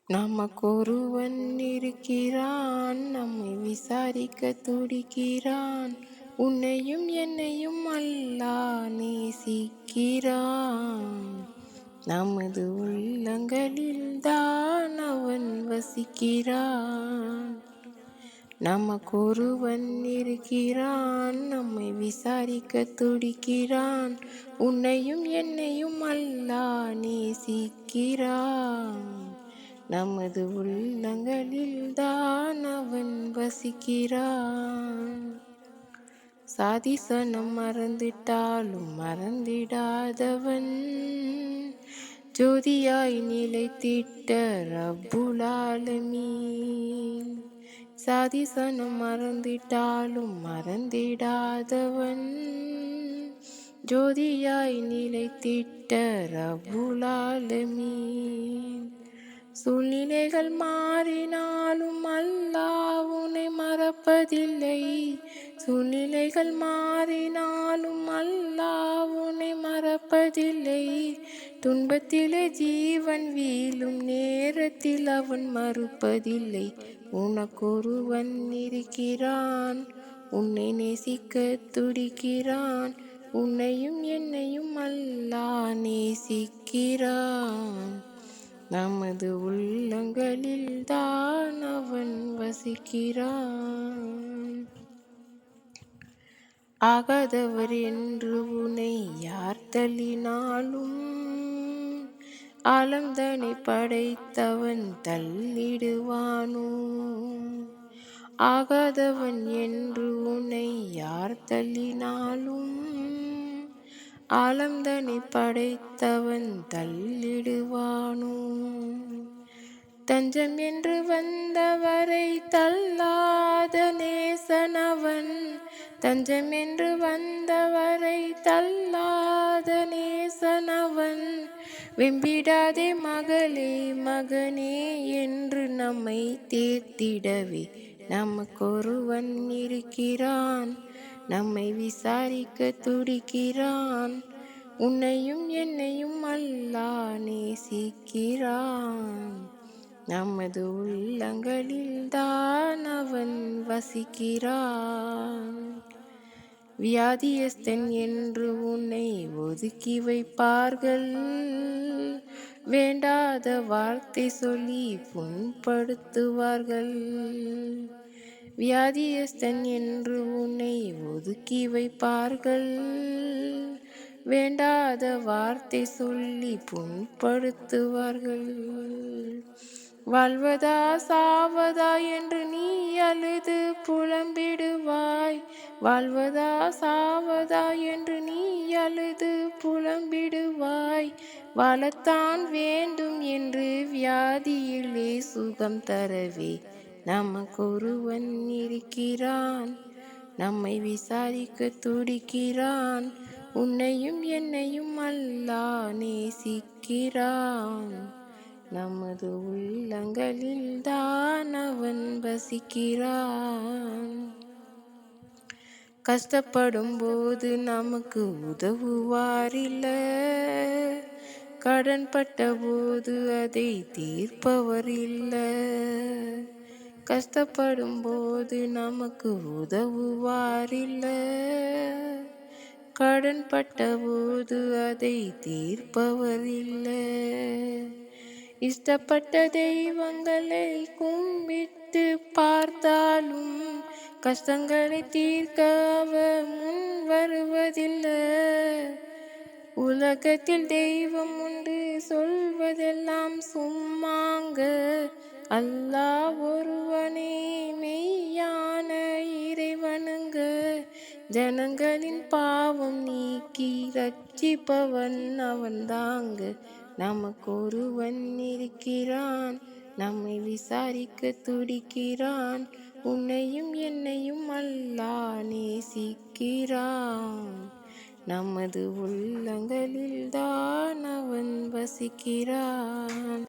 நமக்கொருவன் இருக்கிறான், நம்மை விசாரிக்க துடிக்கிறான். உன்னையும் என்னையும் அல்லாஹ் நேசிக்கிறான். நமது உள்ளங்களில்தான் அவன் வசிக்கிறான். நமக்கொருவன் இருக்கிறான், நம்மை விசாரிக்க துடிக்கிறான். உன்னையும் என்னையும் அல்லாஹ் நேசிக்கிறான். நமது உள்ளங்களில்தான் அவன் வசிக்கிறான். சாதிசனம் மறந்திட்டாலும் மறந்திடாதவன், ஜோதியாய் நிலைத்திட்ட ரப்புல் ஆலமீன். சாதிசனம் மறந்திட்டாலும் மறந்திடாதவன், ஜோதியாய் நிலைத்திட்ட ரப்புல் ஆலமீன். சூழ்நிலைகள் மாறினாலும் அல்லாஹ் உன்னை மறப்பதில்லை. சூழ்நிலைகள் மாறினாலும் அல்லாஹ் உன்னை மறப்பதில்லை. துன்பத்திலே ஜீவன் வீழும் நேரத்தில் அவன் மறுப்பதில்லை. உனக்கொருவன் இருக்கிறான், உன்னை நேசிக்க துடிக்கிறான். உன்னையும் என்னையும் அல்லாஹ் நேசிக்கிறான். நமது உள்ளங்களில்தான் அவன் வசிக்கிறான். ஆகாதவர் என்று உன்னை யார் தள்ளினாலும், ஆலம்தனை படைத்தவன் தள்ளிடுவானோ. ஆகாதவன் என்று உன்னை யார் தள்ளினாலும், ஆலம்தனை படைத்தவன் தள்ளிடுவானோ. தஞ்சம் என்று வந்தவரை தள்ளாத நேசனவன், தஞ்சம் என்று வந்தவரை தள்ளாத நேசனவன். வெம்பிடாதே மகளே மகனே என்று நம்மை தேர்த்திடவே நமக்கொருவன் இருக்கிறான், நம்மை விசாரிக்க துடிக்கிறான். உன்னையும் என்னையும் அல்லாஹ் நேசிக்கிறான். நமது உள்ளங்களில்தான் அவன் வசிக்கிறான். வியாதியஸ்தன் என்று உன்னை ஒதுக்கி வைப்பார்கள், வேண்டாத வார்த்தை சொல்லி புண்படுத்துவார்கள். வியாதியஸ்தன் என்று உன்னை ஒதுக்கி வைப்பார்கள், வேண்டாத வார்த்தை சொல்லி புண்படுத்துவார்கள். வாழ்வதா சாவதா என்று நீ அழுது புலம்பிடுவாய். வாழ்வதா சாவதா என்று நீ அழுது புலம்பிடுவாய். வாழத்தான் வேண்டும் என்று வியாதியிலே சுகம் தரவே நமக்கொருவன் இருக்கிறான், நம்மை விசாரிக்க துடிக்கிறான். உன்னையும் என்னையும் அல்லாஹ் நேசிக்கிறான். நமது உள்ளங்களில்தான் அவன் வசிக்கிறான். கஷ்டப்படும் போது நமக்கு உதவுவாரில்ல, கடன்பட்ட போது அதை தீர்ப்பவர் இல்ல. கஷ்டப்படும் போது நமக்கு உதவுவாரில்ல, கடன்பட்ட போது அதை தீர்ப்பவர் இல்ல. இஷ்டப்பட்ட தெய்வங்களை கும்பிட்டு பார்த்தாலும் கஷ்டங்களை தீர்க்க அவர் முன் வருவதில்லை. உலகத்தில் தெய்வம் உண்டு சொல்வதெல்லாம் சும்மாங்க, அல்லாஹ் ஒருவனே மெய்யான இறைவனுங்க. ஜனங்களின் பாவம் நீக்கி ரட்சிப்பவன் அவன்தாங்க. நமக்கொருவன் இருக்கிறான், நம்மை விசாரிக்க துடிக்கிறான். உன்னையும் என்னையும் அல்லாஹ் நேசிக்கிறான். நமது உள்ளங்களில்தான் அவன் வசிக்கிறான்.